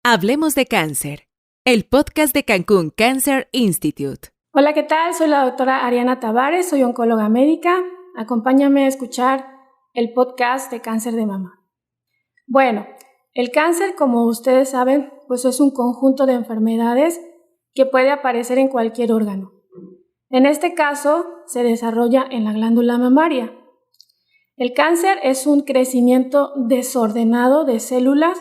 Hablemos de cáncer, el podcast de Cancún Cancer Institute. Hola, ¿qué tal? Soy la doctora Ariana Tavares, soy oncóloga médica. Acompáñame a escuchar el podcast de cáncer de mama. Bueno, el cáncer, como ustedes saben, pues es un conjunto de enfermedades que puede aparecer en cualquier órgano. En este caso, se desarrolla en la glándula mamaria. El cáncer es un crecimiento desordenado de células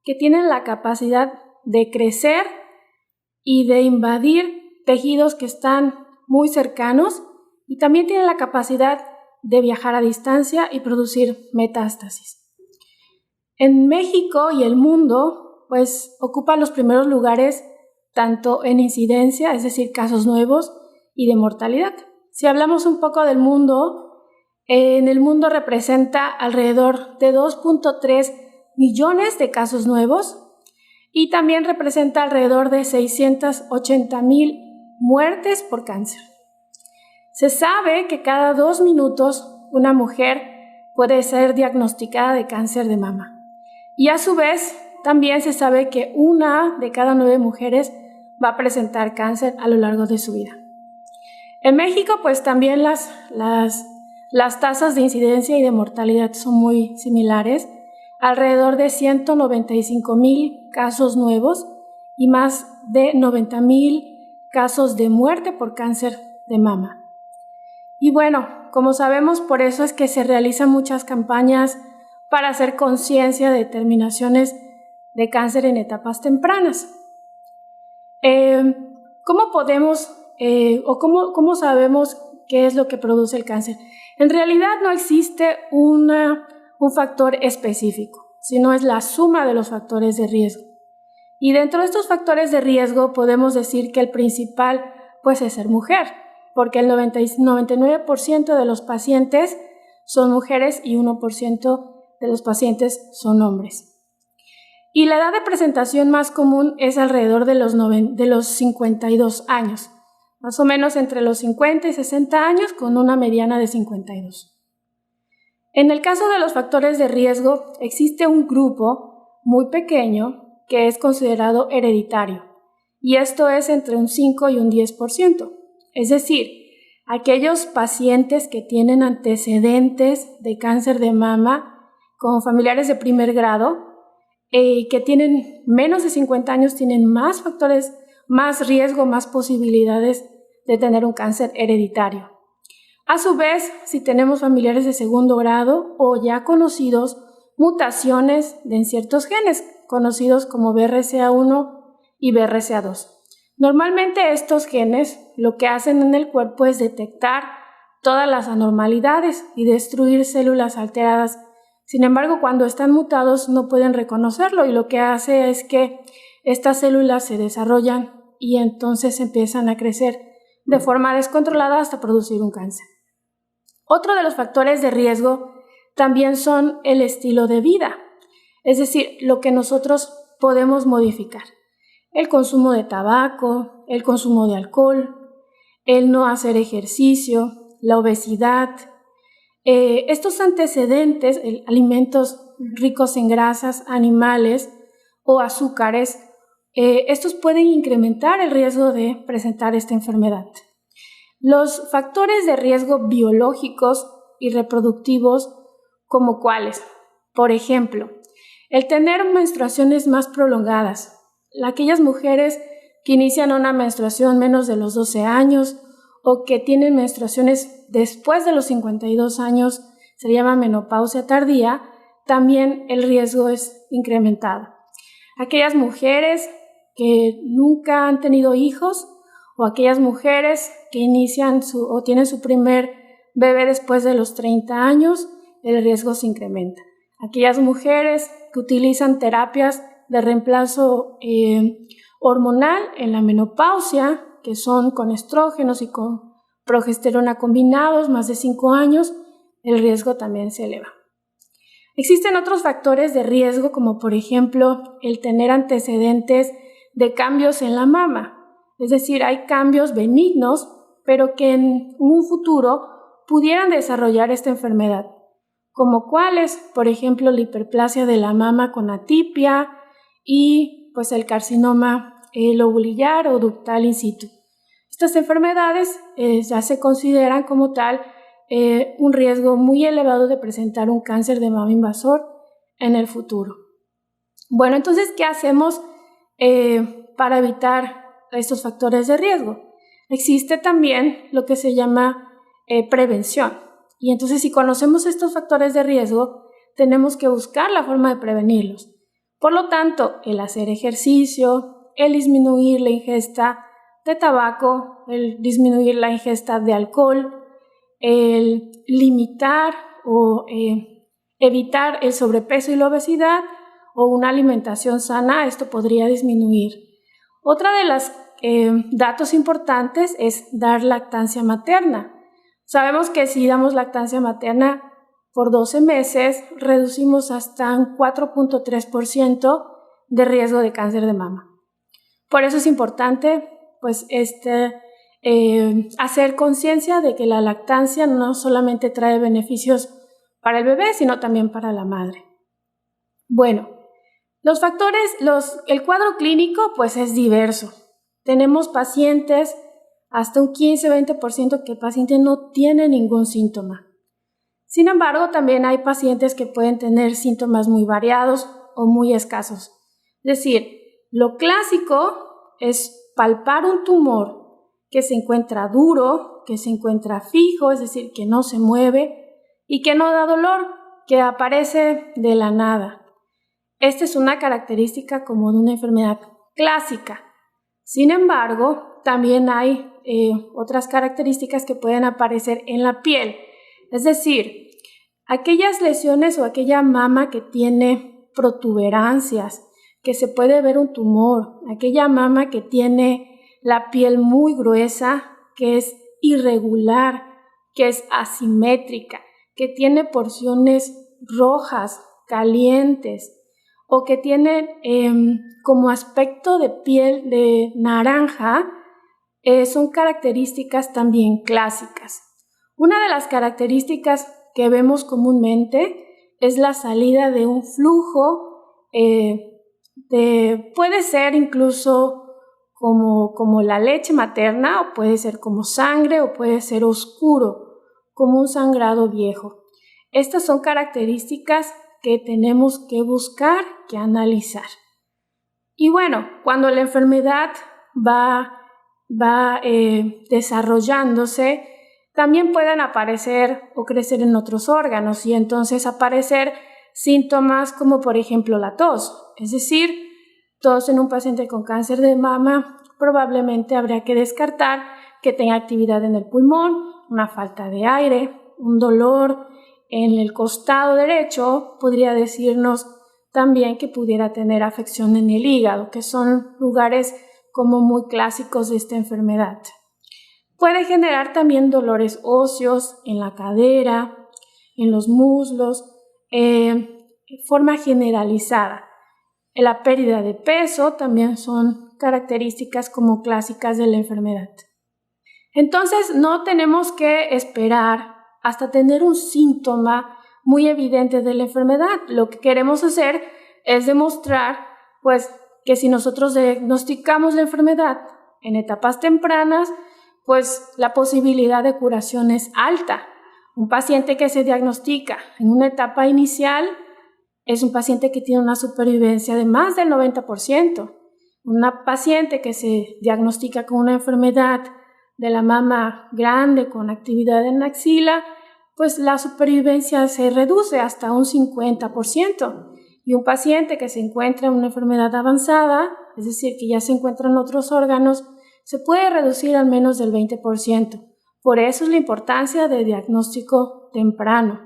que tienen la capacidad de crecer y de invadir tejidos que están muy cercanos y también tienen la capacidad de viajar a distancia y producir metástasis. En México y el mundo, pues ocupa los primeros lugares tanto en incidencia, es decir, casos nuevos, y de mortalidad. Si hablamos un poco del mundo, en el mundo representa alrededor de 2.3 millones de casos nuevos y también representa alrededor de 680,000 muertes por cáncer. Se sabe que cada 2 minutos una mujer puede ser diagnosticada de cáncer de mama. Y a su vez, también se sabe que 1 de cada 9 mujeres va a presentar cáncer a lo largo de su vida. En México, pues también las tasas de incidencia y de mortalidad son muy similares. Alrededor de 195,000 casos nuevos y más de 90,000 casos de muerte por cáncer de mama. Y bueno, como sabemos, por eso es que se realizan muchas campañas para hacer conciencia de determinaciones de cáncer en etapas tempranas. ¿Cómo podemos cómo sabemos qué es lo que produce el cáncer? En realidad no existe un factor específico, sino es la suma de los factores de riesgo. Y dentro de estos factores de riesgo podemos decir que el principal pues es ser mujer, porque el 99% de los pacientes son mujeres y 1% de los pacientes son hombres. Y la edad de presentación más común es alrededor de los 52 años, más o menos entre los 50 y 60 años con una mediana de 52. En el caso de los factores de riesgo, existe un grupo muy pequeño que es considerado hereditario, y esto es entre un 5 y un 10%. Es decir, aquellos pacientes que tienen antecedentes de cáncer de mama con familiares de primer grado, que tienen menos de 50 años, tienen más factores, más riesgo, más posibilidades de tener un cáncer hereditario. A su vez, si tenemos familiares de segundo grado o ya conocidos, mutaciones en ciertos genes, conocidos como BRCA1 y BRCA2. Normalmente estos genes lo que hacen en el cuerpo es detectar todas las anormalidades y destruir células alteradas. Sin embargo, cuando están mutados no pueden reconocerlo y lo que hace es que estas células se desarrollan y entonces empiezan a crecer de forma descontrolada hasta producir un cáncer. Otro de los factores de riesgo también son el estilo de vida, es decir, lo que nosotros podemos modificar. El consumo de tabaco, el consumo de alcohol, el no hacer ejercicio, la obesidad. Estos antecedentes, alimentos ricos en grasas animales o azúcares, estos pueden incrementar el riesgo de presentar esta enfermedad. Los factores de riesgo biológicos y reproductivos, ¿como cuáles? Por ejemplo, el tener menstruaciones más prolongadas. Aquellas mujeres que inician una menstruación menos de los 12 años o que tienen menstruaciones después de los 52 años, se llama menopausia tardía, también el riesgo es incrementado. Aquellas mujeres que nunca han tenido hijos o aquellas mujeres que inician o tienen su primer bebé después de los 30 años, el riesgo se incrementa. Aquellas mujeres que utilizan terapias de reemplazo hormonal en la menopausia, que son con estrógenos y con progesterona combinados, más de 5 años, el riesgo también se eleva. Existen otros factores de riesgo, como por ejemplo el tener antecedentes de cambios en la mama. Es decir, hay cambios benignos, pero que en un futuro pudieran desarrollar esta enfermedad, como cuáles, por ejemplo, la hiperplasia de la mama con atipia y pues el carcinoma lobulillar o ductal in situ. Estas enfermedades ya se consideran como tal un riesgo muy elevado de presentar un cáncer de mama invasor en el futuro. Bueno, entonces, ¿qué hacemos para evitar estos factores de riesgo? Existe también lo que se llama prevención. Y entonces, si conocemos estos factores de riesgo, tenemos que buscar la forma de prevenirlos. Por lo tanto, el hacer ejercicio, el disminuir la ingesta de tabaco, el disminuir la ingesta de alcohol, el limitar o evitar el sobrepeso y la obesidad o una alimentación sana, esto podría disminuir. Otra de los datos importantes es dar lactancia materna. Sabemos que si damos lactancia materna por 12 meses, reducimos hasta un 4.3% de riesgo de cáncer de mama. Por eso es importante pues, hacer conciencia de que la lactancia no solamente trae beneficios para el bebé, sino también para la madre. Bueno, los factores, el cuadro clínico pues es diverso. Tenemos pacientes, hasta un 15-20% que el paciente no tiene ningún síntoma. Sin embargo, también hay pacientes que pueden tener síntomas muy variados o muy escasos. Es decir, lo clásico es palpar un tumor que se encuentra duro, que se encuentra fijo, es decir, que no se mueve y que no da dolor, que aparece de la nada. Esta es una característica como de una enfermedad clásica. Sin embargo, también hay otras características que pueden aparecer en la piel. Es decir, aquellas lesiones o aquella mama que tiene protuberancias, que se puede ver un tumor, aquella mama que tiene la piel muy gruesa, que es irregular, que es asimétrica, que tiene porciones rojas, calientes, o que tienen como aspecto de piel de naranja, son características también clásicas. Una de las características que vemos comúnmente es la salida de un flujo, puede ser incluso como la leche materna, o puede ser como sangre, o puede ser oscuro, como un sangrado viejo. Estas son características que tenemos que buscar, que analizar. Y bueno, cuando la enfermedad va desarrollándose, también pueden aparecer o crecer en otros órganos y entonces aparecer síntomas como por ejemplo la tos. Es decir, tos en un paciente con cáncer de mama probablemente habría que descartar que tenga actividad en el pulmón, una falta de aire, un dolor en el costado derecho, podría decirnos también que pudiera tener afección en el hígado, que son lugares como muy clásicos de esta enfermedad. Puede generar también dolores óseos en la cadera, en los muslos, de forma generalizada. La pérdida de peso también son características como clásicas de la enfermedad. Entonces, no tenemos que esperar hasta tener un síntoma muy evidente de la enfermedad. Lo que queremos hacer es demostrar, pues, que si nosotros diagnosticamos la enfermedad en etapas tempranas, pues la posibilidad de curación es alta. Un paciente que se diagnostica en una etapa inicial es un paciente que tiene una supervivencia de más del 90%. Una paciente que se diagnostica con una enfermedad de la mama grande con actividad en la axila, pues la supervivencia se reduce hasta un 50%. Y un paciente que se encuentra en una enfermedad avanzada, es decir, que ya se encuentra en otros órganos, se puede reducir al menos del 20%. Por eso es la importancia de diagnóstico temprano.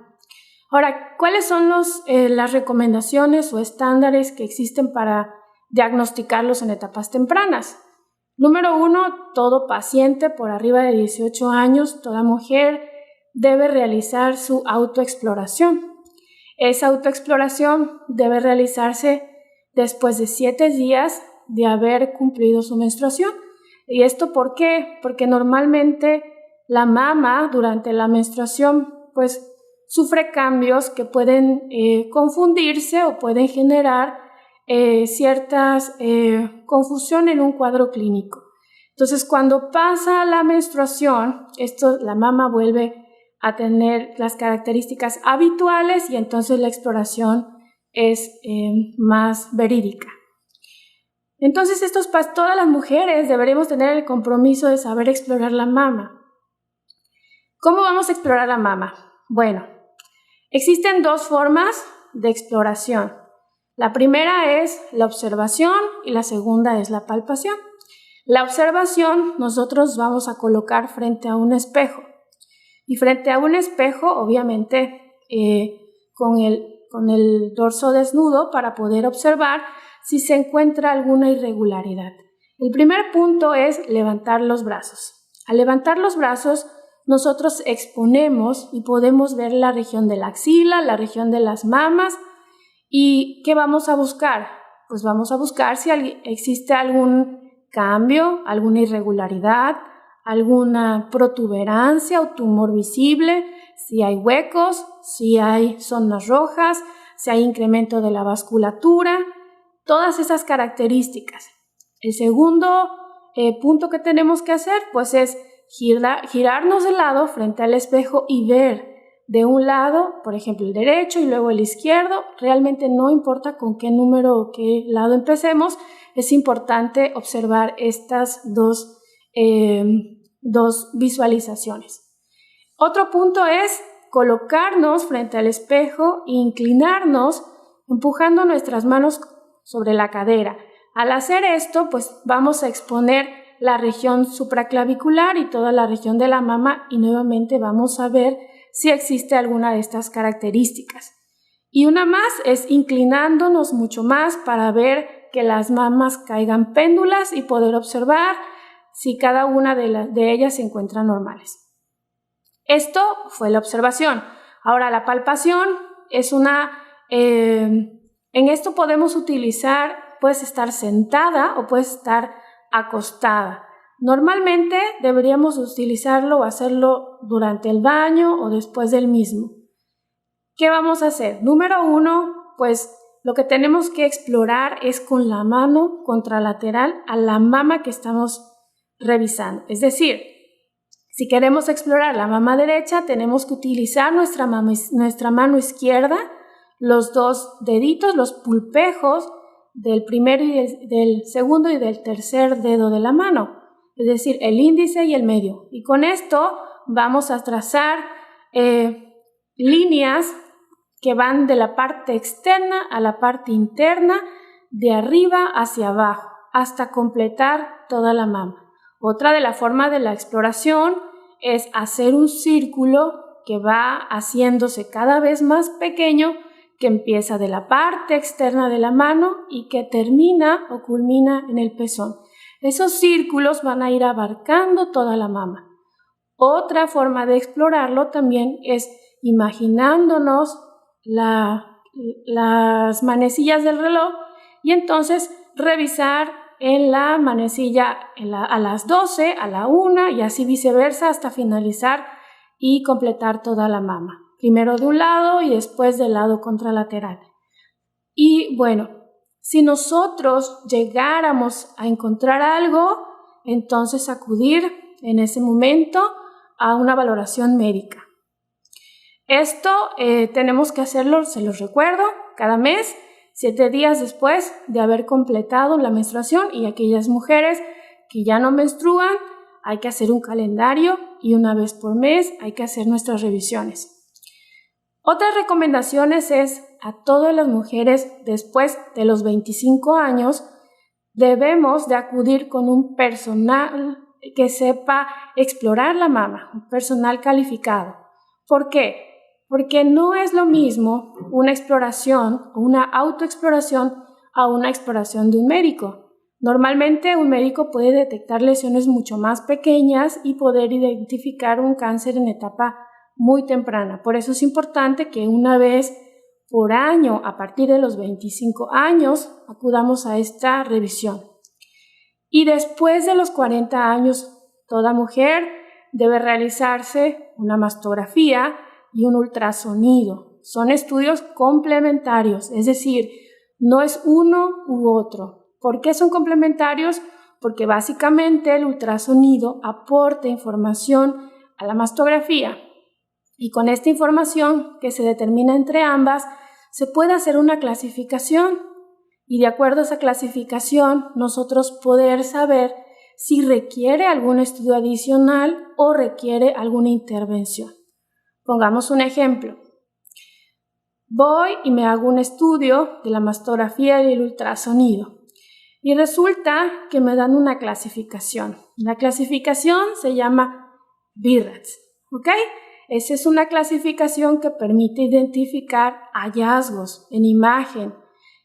Ahora, ¿cuáles son las recomendaciones o estándares que existen para diagnosticarlos en etapas tempranas? Número 1, todo paciente por arriba de 18 años, toda mujer, debe realizar su autoexploración. Esa autoexploración debe realizarse después de 7 días de haber cumplido su menstruación. ¿Y esto por qué? Porque normalmente la mama durante la menstruación pues sufre cambios que pueden confundirse o pueden generar ciertas confusión en un cuadro clínico. Entonces, cuando pasa la menstruación, la mama vuelve a tener las características habituales y entonces la exploración es más verídica. Entonces, todas las mujeres deberemos tener el compromiso de saber explorar la mama. ¿Cómo vamos a explorar la mama? Bueno, existen dos formas de exploración. La primera es la observación y la segunda es la palpación. La observación nosotros vamos a colocar frente a un espejo. Y frente a un espejo, obviamente, con el dorso desnudo para poder observar si se encuentra alguna irregularidad. El primer punto es levantar los brazos. Al levantar los brazos, nosotros exponemos y podemos ver la región de la axila, la región de las mamas. ¿Y qué vamos a buscar? Pues vamos a buscar si existe algún cambio, alguna irregularidad, alguna protuberancia o tumor visible, si hay huecos, si hay zonas rojas, si hay incremento de la vasculatura, todas esas características. El segundo punto que tenemos que hacer pues es girarnos de lado frente al espejo y ver de un lado, por ejemplo el derecho y luego el izquierdo. Realmente no importa con qué número o qué lado empecemos, es importante observar estas dos visualizaciones. Otro punto es colocarnos frente al espejo e inclinarnos empujando nuestras manos sobre la cadera. Al hacer esto, pues vamos a exponer la región supraclavicular y toda la región de la mama y nuevamente vamos a ver si existe alguna de estas características. Y una más es inclinándonos mucho más para ver que las mamas caigan péndulas y poder observar si cada una de ellas se encuentran normales. Esto fue la observación. Ahora la palpación es en esto podemos utilizar, puedes estar sentada o puedes estar acostada. Normalmente deberíamos utilizarlo o hacerlo durante el baño o después del mismo. ¿Qué vamos a hacer? Número 1, pues lo que tenemos que explorar es con la mano contralateral a la mama que estamos revisando. Es decir, si queremos explorar la mama derecha, tenemos que utilizar nuestra mano izquierda, los dos deditos, los pulpejos del primero y del segundo y del tercer dedo de la mano, es decir, el índice y el medio. Y con esto vamos a trazar líneas que van de la parte externa a la parte interna, de arriba hacia abajo, hasta completar toda la mama. Otra de la forma de la exploración es hacer un círculo que va haciéndose cada vez más pequeño, que empieza de la parte externa de la mano y que termina o culmina en el pezón. Esos círculos van a ir abarcando toda la mama. Otra forma de explorarlo también es imaginándonos las manecillas del reloj y entonces revisar en la manecilla a las 12, a la 1 y así viceversa hasta finalizar y completar toda la mama. Primero de un lado y después del lado contralateral. Y bueno, si nosotros llegáramos a encontrar algo, entonces acudir en ese momento a una valoración médica. Esto tenemos que hacerlo, se los recuerdo, cada mes, 7 días después de haber completado la menstruación, y aquellas mujeres que ya no menstruan, hay que hacer un calendario y una vez por mes hay que hacer nuestras revisiones. Otras recomendaciones es a todas las mujeres después de los 25 años debemos de acudir con un personal que sepa explorar la mama, un personal calificado. ¿Por qué? Porque no es lo mismo una exploración o una autoexploración a una exploración de un médico. Normalmente un médico puede detectar lesiones mucho más pequeñas y poder identificar un cáncer en etapa muy temprana. Por eso es importante que una vez por año, a partir de los 25 años, acudamos a esta revisión. Y después de los 40 años, toda mujer debe realizarse una mastografía y un ultrasonido. Son estudios complementarios, es decir, no es uno u otro. ¿Por qué son complementarios? Porque básicamente el ultrasonido aporta información a la mastografía y con esta información que se determina entre ambas se puede hacer una clasificación y de acuerdo a esa clasificación nosotros poder saber si requiere algún estudio adicional o requiere alguna intervención. Pongamos un ejemplo. Voy y me hago un estudio de la mastografía y el ultrasonido y resulta que me dan una clasificación. La clasificación se llama BI-RADS, ¿ok? Esa es una clasificación que permite identificar hallazgos en imagen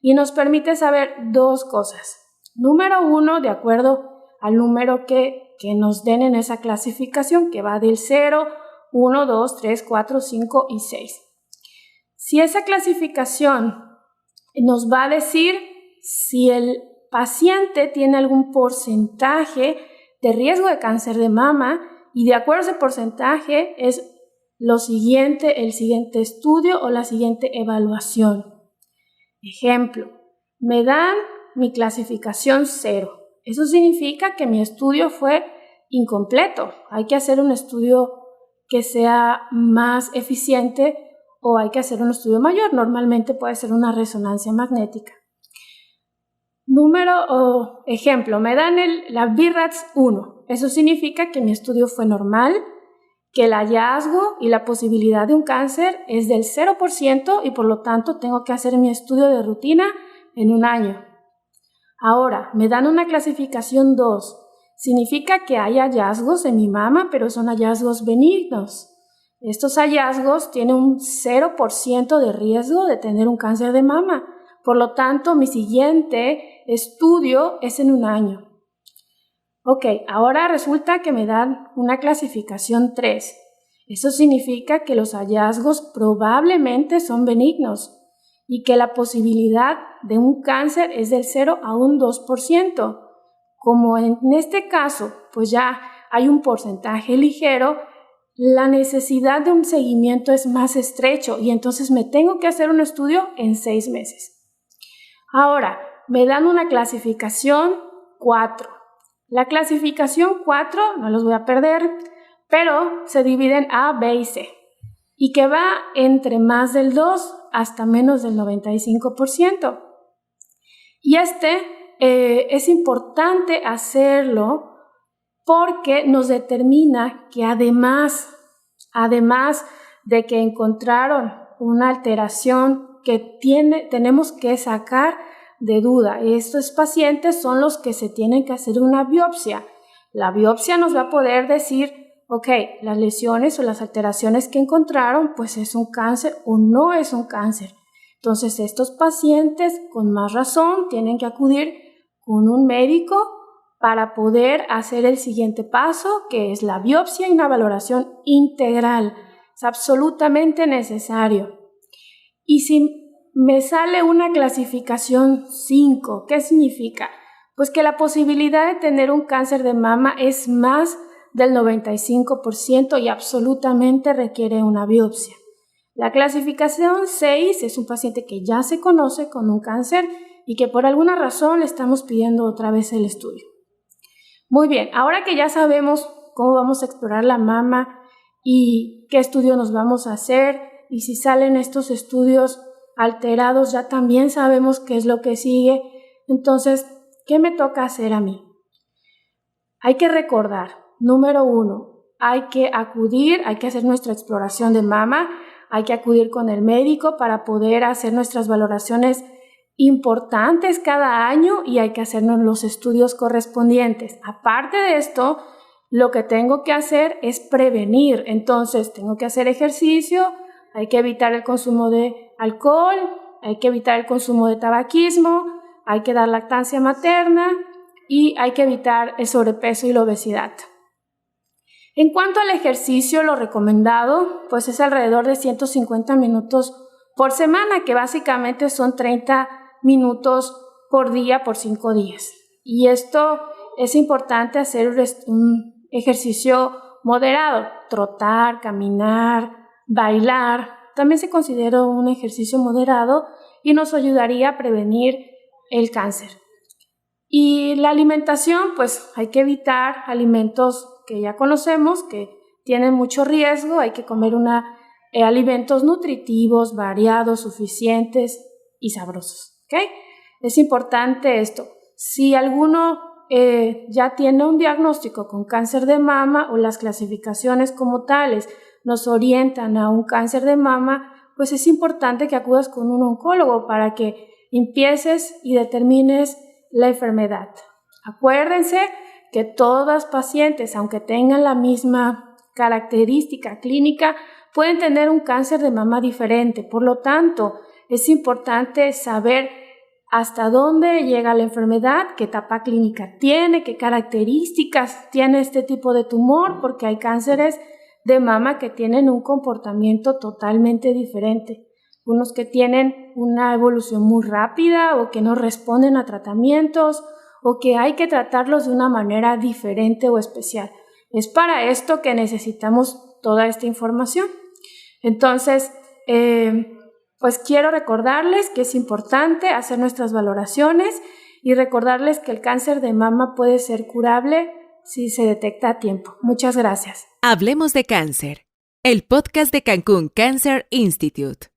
y nos permite saber dos cosas. Número uno, de acuerdo al número que nos den en esa clasificación, que va del 0, 1, 2, 3, 4, 5 y 6. Si esa clasificación nos va a decir si el paciente tiene algún porcentaje de riesgo de cáncer de mama y de acuerdo a ese porcentaje es el siguiente estudio o la siguiente evaluación. Ejemplo, me dan mi clasificación 0. Eso significa que mi estudio fue incompleto. Hay que hacer un estudio que sea más eficiente o hay que hacer un estudio mayor. Normalmente puede ser una resonancia magnética. Ejemplo, me dan la BI-RADS 1. Eso significa que mi estudio fue normal, que el hallazgo y la posibilidad de un cáncer es del 0% y por lo tanto tengo que hacer mi estudio de rutina en un año. Ahora, me dan una clasificación 2. Significa que hay hallazgos en mi mama, pero son hallazgos benignos. Estos hallazgos tienen un 0% de riesgo de tener un cáncer de mama. Por lo tanto, mi siguiente estudio es en un año. Ok, ahora resulta que me dan una clasificación 3. Eso significa que los hallazgos probablemente son benignos y que la posibilidad de un cáncer es del 0 a un 2%. Como en este caso, pues ya hay un porcentaje ligero, la necesidad de un seguimiento es más estrecho y entonces me tengo que hacer un estudio en 6 meses. Ahora, me dan una clasificación 4. La clasificación 4, no los voy a perder, pero se divide en A, B y C y que va entre más del 2 hasta menos del 95%. Y es importante hacerlo porque nos determina que además de que encontraron una alteración que tenemos que sacar de duda, estos pacientes son los que se tienen que hacer una biopsia. La biopsia nos va a poder decir, ok, las lesiones o las alteraciones que encontraron, pues es un cáncer o no es un cáncer. Entonces, estos pacientes con más razón tienen que acudir con un médico para poder hacer el siguiente paso, que es la biopsia y una valoración integral. Es absolutamente necesario. Y si me sale una clasificación 5, ¿qué significa? Pues que la posibilidad de tener un cáncer de mama es más del 95% y absolutamente requiere una biopsia. La clasificación 6 es un paciente que ya se conoce con un cáncer y que por alguna razón le estamos pidiendo otra vez el estudio. Muy bien, ahora que ya sabemos cómo vamos a explorar la mama y qué estudio nos vamos a hacer y si salen estos estudios alterados, ya también sabemos qué es lo que sigue. Entonces, ¿qué me toca hacer a mí? Hay que recordar, número 1, hay que hacer nuestra exploración de mama, hay que acudir con el médico para poder hacer nuestras valoraciones importantes cada año y hay que hacernos los estudios correspondientes. Aparte de esto, lo que tengo que hacer es prevenir. Entonces, tengo que hacer ejercicio, hay que evitar el consumo de alcohol, hay que evitar el consumo de tabaquismo, hay que dar lactancia materna y hay que evitar el sobrepeso y la obesidad. En cuanto al ejercicio, lo recomendado pues es alrededor de 150 minutos por semana, que básicamente son 30 minutos por día por 5 días. Y esto es importante hacer un ejercicio moderado, trotar, caminar, bailar. También se considera un ejercicio moderado y nos ayudaría a prevenir el cáncer. Y la alimentación, pues hay que evitar alimentos que ya conocemos, que tienen mucho riesgo, hay que comer alimentos nutritivos, variados, suficientes y sabrosos, ¿ok? Es importante esto. Si alguno ya tiene un diagnóstico con cáncer de mama o las clasificaciones como tales nos orientan a un cáncer de mama, pues es importante que acudas con un oncólogo para que empieces y determines la enfermedad. Acuérdense que todas pacientes, aunque tengan la misma característica clínica, pueden tener un cáncer de mama diferente. Por lo tanto, es importante saber hasta dónde llega la enfermedad, qué etapa clínica tiene, qué características tiene este tipo de tumor, porque hay cánceres de mama que tienen un comportamiento totalmente diferente. Unos que tienen una evolución muy rápida o que no responden a tratamientos o que hay que tratarlos de una manera diferente o especial. Es para esto que necesitamos toda esta información. Entonces, pues quiero recordarles que es importante hacer nuestras valoraciones y recordarles que el cáncer de mama puede ser curable si se detecta a tiempo. Muchas gracias. Hablemos de cáncer, el podcast de Cancún Cancer Institute.